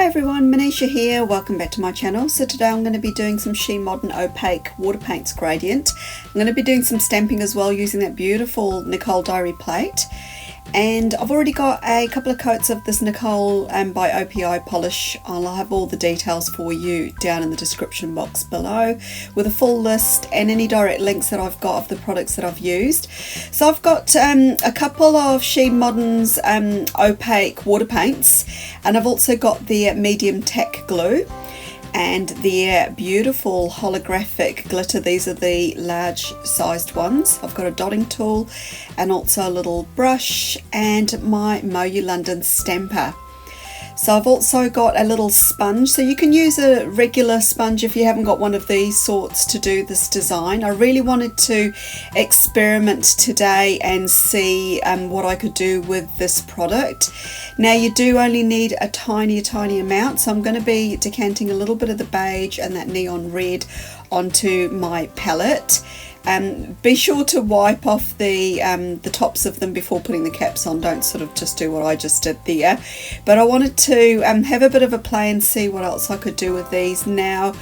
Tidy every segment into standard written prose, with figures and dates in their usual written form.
Hi everyone, Manisha here, welcome back to my channel. So today I'm going to be doing some She Modern Opaque Water Paints Gradient. I'm going to be doing some stamping as well using that beautiful Nicole Diary Plate. And I've already got a couple of coats of this Nicole by OPI polish. I'll have all the details for you down in the description box below with a full list and any direct links that I've got of the products that I've used. So I've got a couple of She Modern's opaque water paints, and I've also got the medium tack glue and the beautiful holographic glitter. These are the large sized ones. I've got a dotting tool and also a little brush and my Moyu London stamper. So I've also got a little sponge, so you can use a regular sponge if you haven't got one of these sorts to do this design. I really wanted to experiment today and see what I could do with this product. Now you do only need a tiny amount, so I'm going to be decanting a little bit of the beige and that neon red onto my palette. Be sure to wipe off the tops of them before putting the caps on. Don't sort of just do what I just did there. But I wanted to have a bit of a play and see what else I could do with these. Now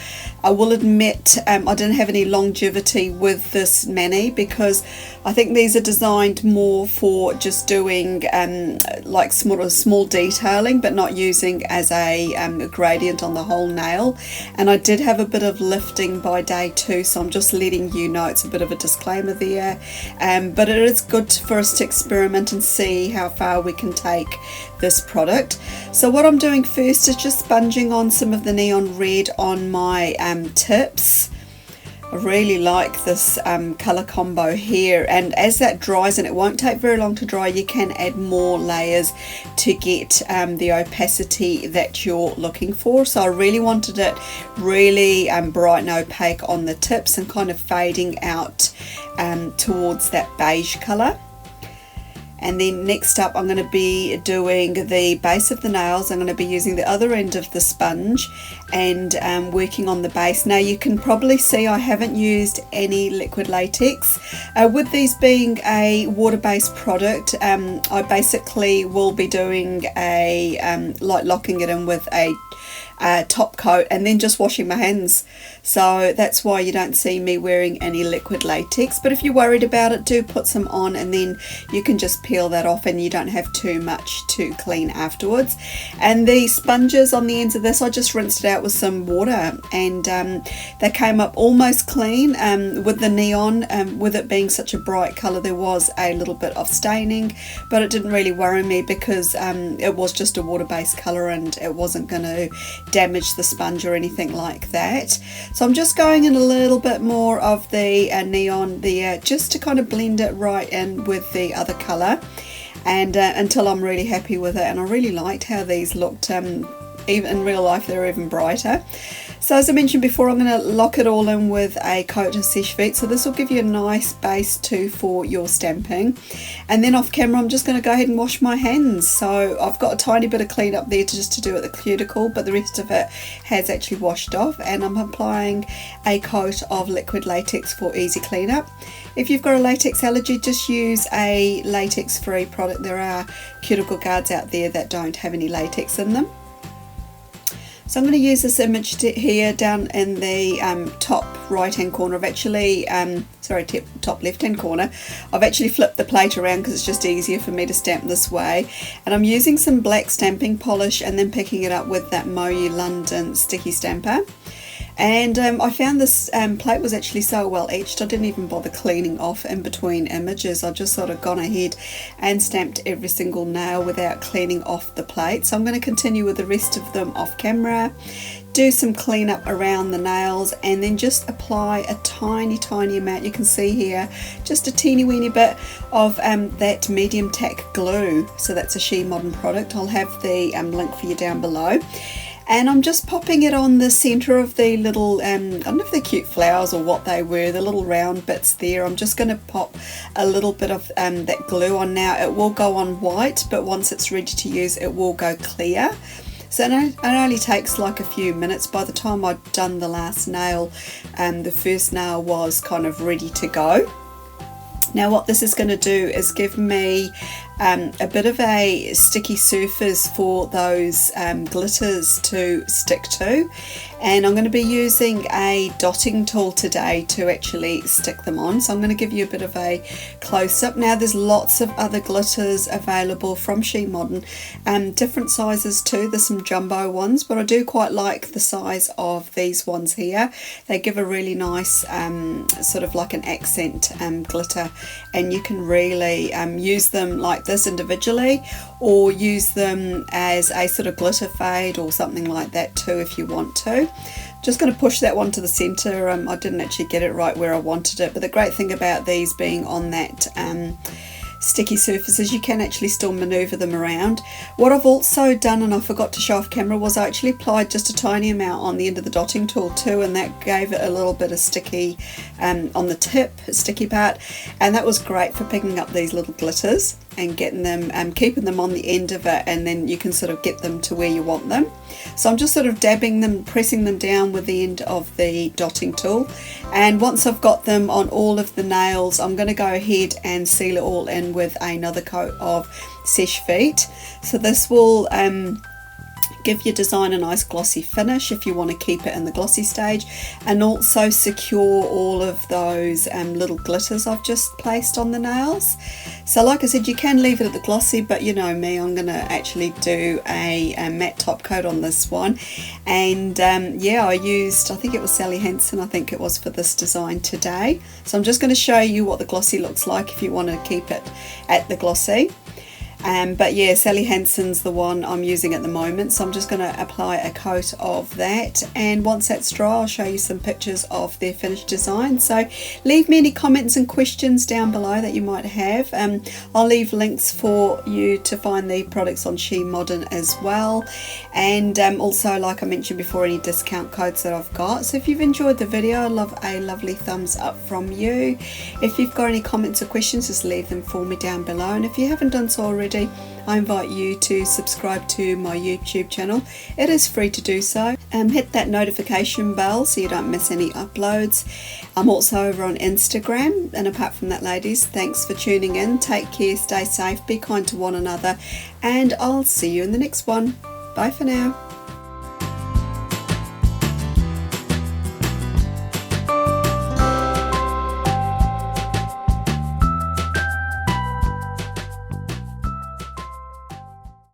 I will admit I didn't have any longevity with this mani because I think these are designed more for just doing like small detailing, but not using as a gradient on the whole nail. And I did have a bit of lifting by day 2, so I'm just letting you know. It's a bit of a disclaimer there, but it is good for us to experiment and see how far we can take this product. So what I'm doing first is just sponging on some of the neon red on my tips. I really like this colour combo here, and as that dries, and it won't take very long to dry, you can add more layers to get the opacity that you're looking for. So I really wanted it really bright and opaque on the tips and kind of fading out towards that beige colour. And then next up I'm going to be doing the base of the nails. I'm going to be using the other end of the sponge and working on the base. Now you can probably see I haven't used any liquid latex. With these being a water-based product, I basically will be doing a like locking it in with a top coat and then just washing my hands. So that's why you don't see me wearing any liquid latex. But if you're worried about it, do put some on, and then you can just peel that off and you don't have too much to clean afterwards. And the sponges on the ends of this, I just rinsed it out with some water, and they came up almost clean. With the neon, with it being such a bright colour, there was a little bit of staining, but it didn't really worry me because it was just a water-based colour and it wasn't going to damage the sponge or anything like that. So I'm just going in a little bit more of the neon there, just to kind of blend it right in with the other colour, and until I'm really happy with it. And I really liked how these looked. Even in real life they're even brighter. So as I mentioned before, I'm going to lock it all in with a coat of Seche Vite. So this will give you a nice base too for your stamping. And then off camera I'm just going to go ahead and wash my hands. So I've got a tiny bit of clean up there just to do at the cuticle, but the rest of it has actually washed off, and I'm applying a coat of liquid latex for easy cleanup. If you've got a latex allergy, just use a latex free product. There are cuticle guards out there that don't have any latex in them. So I'm going to use this image here down in the top right hand corner. I've actually, top left hand corner. I've actually flipped the plate around because it's just easier for me to stamp this way. And I'm using some black stamping polish and then picking it up with that Moyu London sticky stamper. And I found this plate was actually so well etched, I didn't even bother cleaning off in between images. I've just sort of gone ahead and stamped every single nail without cleaning off the plate. So I'm going to continue with the rest of them off camera, do some cleanup around the nails, and then just apply a tiny amount. You can see here just a teeny weeny bit of that medium tack glue. So that's a She Modern product. I'll have the link for you down below. And I'm just popping it on the centre of the little, I don't know if they're cute flowers or what they were, the little round bits there. I'm just going to pop a little bit of that glue on now. It will go on white, but once it's ready to use, it will go clear. So it only takes like a few minutes. By the time I'd done the last nail, the first nail was kind of ready to go. Now what this is going to do is give me a bit of a sticky surface for those glitters to stick to, and I'm going to be using a dotting tool today to actually stick them on. So I'm going to give you a bit of a close-up. Now there's lots of other glitters available from She Modern, different sizes too. There's some jumbo ones, but I do quite like the size of these ones here. They give a really nice sort of like an accent glitter, and you can really use them like this individually, or use them as a sort of glitter fade or something like that too if you want to. Just going to push that one to the center. I didn't actually get it right where I wanted it, but the great thing about these being on that sticky surfaces, you can actually still maneuver them around. What I've also done, and I forgot to show off camera, was I actually applied just a tiny amount on the end of the dotting tool too, and that gave it a little bit of sticky on the tip, sticky part, and that was great for picking up these little glitters and getting them, keeping them on the end of it, and then you can sort of get them to where you want them. So I'm just sort of dabbing them, pressing them down with the end of the dotting tool, and once I've got them on all of the nails, I'm going to go ahead and seal it all in with another coat of Seche Vite. So this will give your design a nice glossy finish if you want to keep it in the glossy stage, and also secure all of those little glitters I've just placed on the nails. So like I said, you can leave it at the glossy, but you know me, I'm going to actually do a matte top coat on this one. And yeah, I used, I think it was Sally Hansen, I think it was, for this design today. So I'm just going to show you what the glossy looks like if you want to keep it at the glossy. But yeah, Sally Hansen's the one I'm using at the moment, so I'm just going to apply a coat of that, and once that's dry I'll show you some pictures of their finished design. So leave me any comments and questions down below that you might have. I'll leave links for you to find the products on She Modern as well, and also, like I mentioned before, any discount codes that I've got. So if you've enjoyed the video, I'd love a lovely thumbs up from you. If you've got any comments or questions, just leave them for me down below, and if you haven't done so already, I invite you to subscribe to my YouTube channel. It is free to do so. Hit that notification bell so you don't miss any uploads. I'm also over on Instagram, and apart from that, ladies, thanks for tuning in. Take care, stay safe, be kind to one another, and I'll see you in the next one. Bye for now.